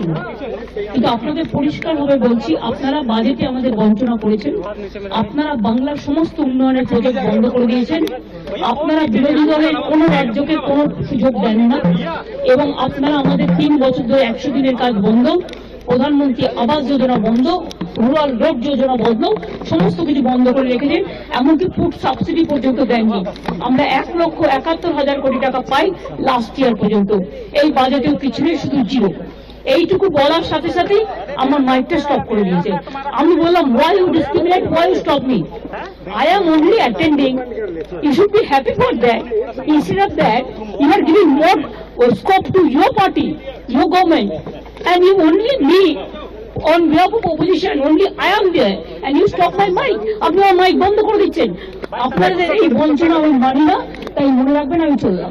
ছিল। কিন্তু আপনাদের পরিষ্কারভাবে বলছি, আপনারা বাজেটে আমাদের বঞ্চনা করেছেন, আপনারা বাংলার সমস্ত উন্নয়নের প্রজেক্ট বন্ধ করে দিয়েছেন, আপনারা বিরোধী দলের কোন রাজ্যকে কোনো সুযোগ দেন না, এবং আপনারা আমাদের 3 বছর ধরে 100 দিনের কাজ বন্ধ, প্রধানমন্ত্রী আবাস যোজনা বন্ধ, রুরাল রোড যোজনা বন্ধ, সমস্ত কিছু বন্ধ করে রেখেছেন, এমনকি ফুড সাবসিডি পর্যন্ত দেননি। আমরা 1,71,000 কোটি টাকা পাই লাস্ট ইয়ার পর্যন্ত, এই বাজেটেও কিছু নেই, শুধু জিরো। এইটুকু বলার সাথে সাথেই আমার মাইকটা স্টপ করে দিয়েছে। আমি বললাম, why you discriminate, why you stop me? I am only attending. You should be happy for that. Instead of that, you are giving more scope to your party, your government, and you only me on behalf of opposition, only I am there, and you stop my mic. আপনি আমার mic বন্ধ করে দিচ্ছেন। আপনাদের এই বঞ্চনা আমি মানি না, তাই মনে রাখবেন, আমি চললাম।